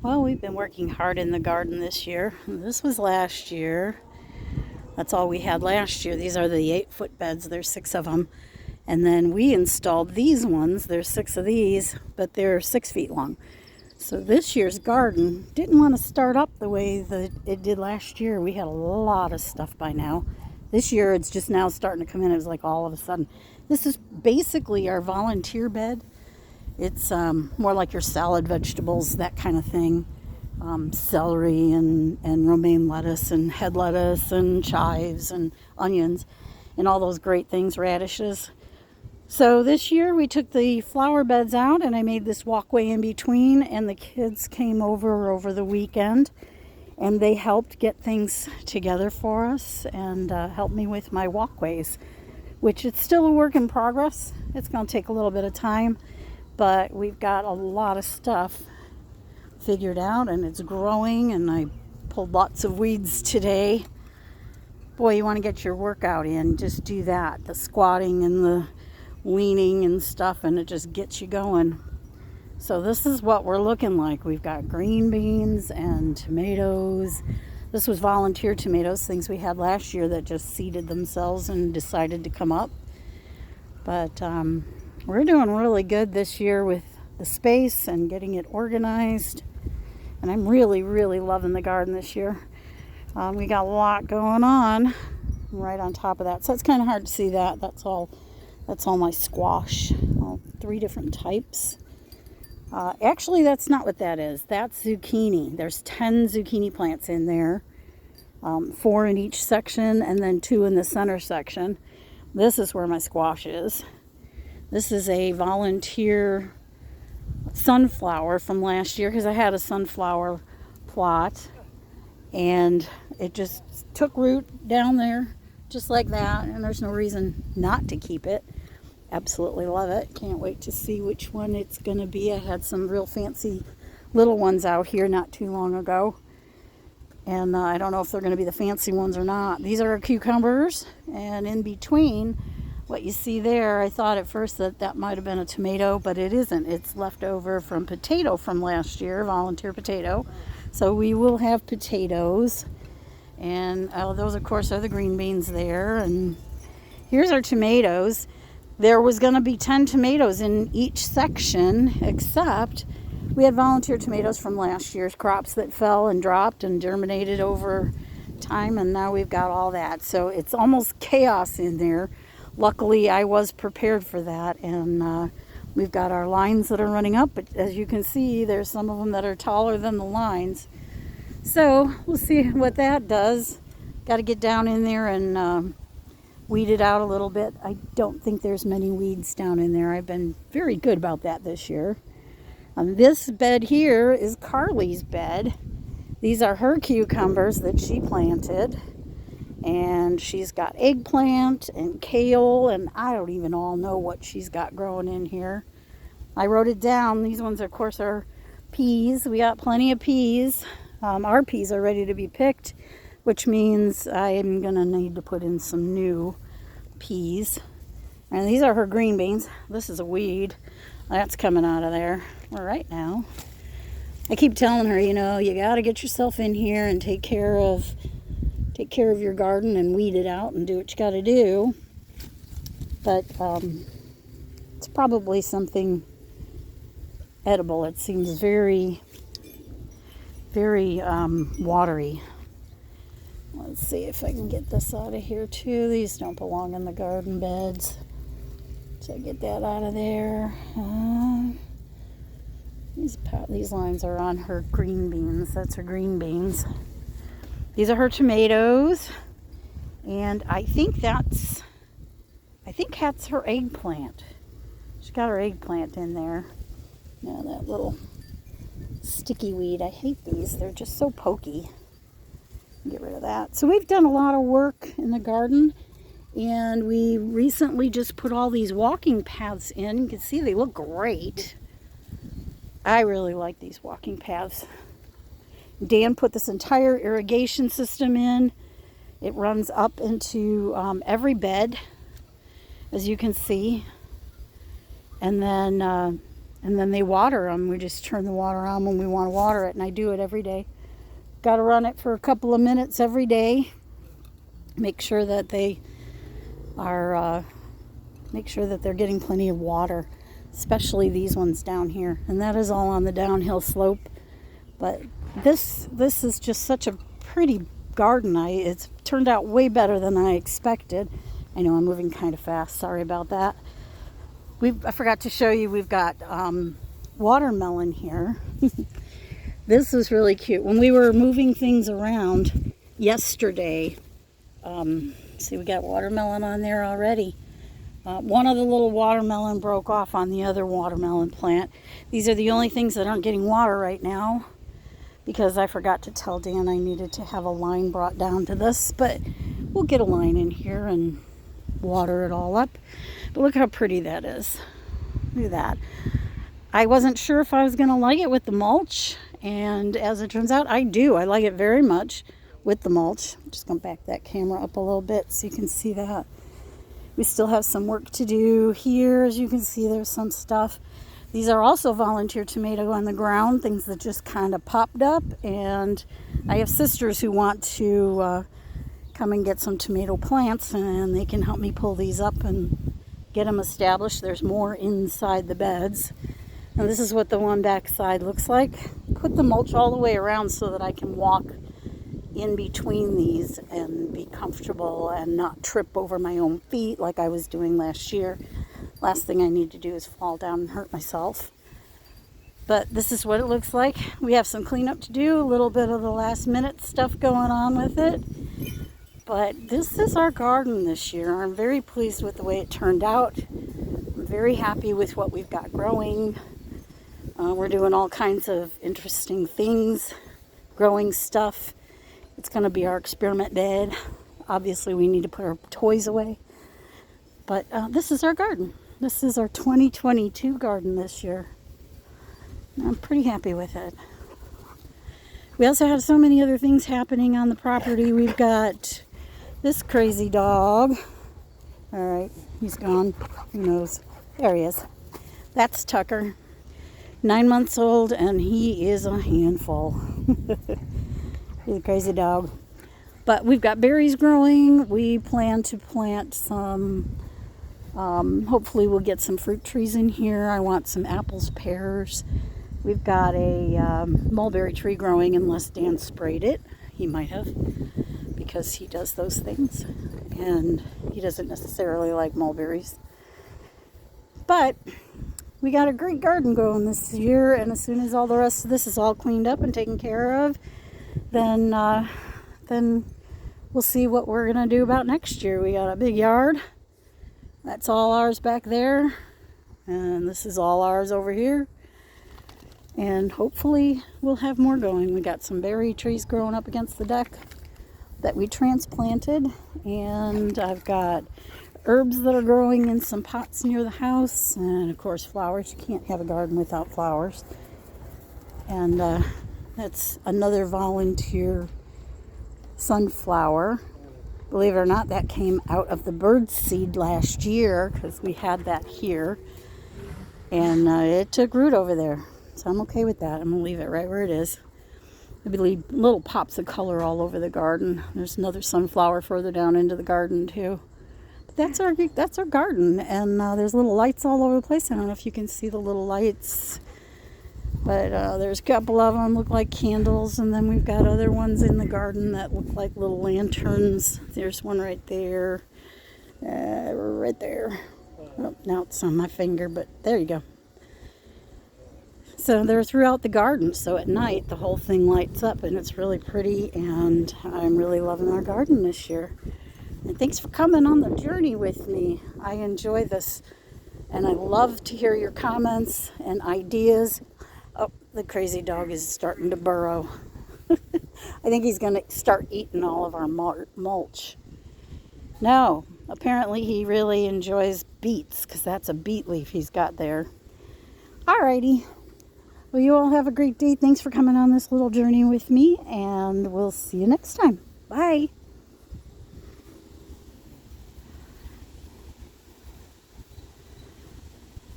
Well, we've been working hard in the garden this year. This was last year. That's all we had last year. These are the 8-foot beds. There's 6 of them. And then we installed these ones. There's 6 of these, but they're 6 feet long. So this year's garden didn't want to start up the way that it did last year. We had a lot of stuff by now. This year it's just now starting to come in. It was like all of a sudden. This is basically our volunteer bed. It's more like your salad vegetables, that kind of thing. Celery and romaine lettuce and head lettuce and chives and onions and all those great things, radishes. So this year we took the flower beds out and I made this walkway in between, and the kids came over the weekend and they helped get things together for us and helped me with my walkways, which it's still a work in progress. It's going to take a little bit of time. But we've got a lot of stuff figured out and it's growing, and I pulled lots of weeds today. Boy, you want to get your workout in, just do that. The squatting and the leaning and stuff, and it just gets you going. So this is what we're looking like. We've got green beans and tomatoes. This was volunteer tomatoes, things we had last year that just seeded themselves and decided to come up. But we're doing really good this year with the space and getting it organized. And I'm really, really loving the garden this year. We got a lot going on right on top of that. So it's kind of hard to see that. That's all my squash. All 3 different types. Actually, that's not what that is. That's zucchini. There's 10 zucchini plants in there. 4 in each section and then 2 in the center section. This is where my squash is. This is a volunteer sunflower from last year because I had a sunflower plot and it just took root down there just like that, and there's no reason not to keep it. Absolutely love it. Can't wait to see which one it's going to be. I had some real fancy little ones out here not too long ago, and I don't know if they're going to be the fancy ones or not. These are our cucumbers, and in between what you see there, I thought at first that might have been a tomato, but it isn't. It's left over from potato from last year, volunteer potato. So we will have potatoes. And those, of course, are the green beans there. And here's our tomatoes. There was going to be 10 tomatoes in each section, except we had volunteer tomatoes from last year's crops that fell and dropped and germinated over time, and now we've got all that. So it's almost chaos in there. Luckily, I was prepared for that, and we've got our lines that are running up, but as you can see, there's some of them that are taller than the lines. So we'll see what that does. Got to get down in there and weed it out a little bit. I don't think there's many weeds down in there. I've been very good about that this year. This bed here is Carly's bed. These are her cucumbers that she planted. And she's got eggplant and kale, and I don't even all know what she's got growing in here. I wrote it down. These ones, of course, are peas. We got plenty of peas. Our peas are ready to be picked, which means I am going to need to put in some new peas. And these are her green beans. This is a weed. That's coming out of there right now. I keep telling her, you got to get yourself in here and take care of your garden and weed it out and do what you got to do. But it's probably something edible. It seems very, very watery. Let's see if I can get this out of here too. These don't belong in the garden beds. So get that out of there. These lines are on her green beans. That's her green beans. These are her tomatoes, and I think that's her eggplant. She's got her eggplant in there. Now that little sticky weed, I hate these. They're just so pokey. Get rid of that. So we've done a lot of work in the garden, and we recently just put all these walking paths in. You can see they look great. I really like these walking paths. Dan put this entire irrigation system in. It runs up into every bed, as you can see. And then And then they water them. We just turn the water on when we want to water it, and I do it every day. Got to run it for a couple of minutes every day. Make sure that they are, make sure that they're getting plenty of water, especially these ones down here. And that is all on the downhill slope. But this is just such a pretty garden. It's turned out way better than I expected. I know I'm moving kind of fast. Sorry about that. I forgot to show you, we've got watermelon here. This is really cute. When we were moving things around yesterday, see, we got watermelon on there already. One of the little watermelon broke off on the other watermelon plant. These are the only things that aren't getting water right now, because I forgot to tell Dan I needed to have a line brought down to this, but we'll get a line in here and water it all up. But look how pretty that is. Look at that. I wasn't sure if I was going to like it with the mulch, and as it turns out, I do. I like it very much with the mulch. I'm just going to back that camera up a little bit so you can see that. We still have some work to do here. As you can see, there's some stuff. These are also volunteer tomato on the ground, things that just kind of popped up, and I have sisters who want to come and get some tomato plants, and they can help me pull these up and get them established. There's more inside the beds. And this is what the one back side looks like. Put the mulch all the way around so that I can walk in between these and be comfortable and not trip over my own feet like I was doing last year. Last thing I need to do is fall down and hurt myself. But this is what it looks like. We have some cleanup to do, a little bit of the last minute stuff going on with it. But this is our garden this year. I'm very pleased with the way it turned out. I'm very happy with what we've got growing. We're doing all kinds of interesting things, growing stuff. It's going to be our experiment bed. Obviously, we need to put our toys away. But this is our garden. This is our 2022 garden this year. I'm pretty happy with it. We also have so many other things happening on the property. We've got this crazy dog. All right, he's gone. Who knows? There he is. That's Tucker. 9 months old, and he is a handful. He's a crazy dog. But we've got berries growing. We plan to plant some, hopefully we'll get some fruit trees in here. I want some apples, pears. We've got a mulberry tree growing, unless Dan sprayed it. He might have, because he does those things. And he doesn't necessarily like mulberries. But we got a great garden going this year, and as soon as all the rest of this is all cleaned up and taken care of, then we'll see what we're going to do about next year. We got a big yard. That's all ours back there. And this is all ours over here. And hopefully we'll have more going. We got some berry trees growing up against the deck that we transplanted. And I've got herbs that are growing in some pots near the house. And of course flowers. You can't have a garden without flowers. And that's another volunteer sunflower. Believe it or not, that came out of the bird seed last year, because we had that here. And it took root over there. So I'm okay with that. I'm going to leave it right where it is. Maybe leave little pops of color all over the garden. There's another sunflower further down into the garden too. But that's our garden. And there's little lights all over the place. I don't know if you can see the little lights. But there's a couple of them look like candles, and then we've got other ones in the garden that look like little lanterns. There's one right there. Right there. Oh, now it's on my finger, but there you go. So they're throughout the garden, so at night the whole thing lights up, and it's really pretty, and I'm really loving our garden this year. And thanks for coming on the journey with me. I enjoy this, and I love to hear your comments and ideas. Oh, the crazy dog is starting to burrow. I think he's going to start eating all of our mulch. No, apparently he really enjoys beets, because that's a beet leaf he's got there. Alrighty. Well, you all have a great day. Thanks for coming on this little journey with me, and we'll see you next time. Bye.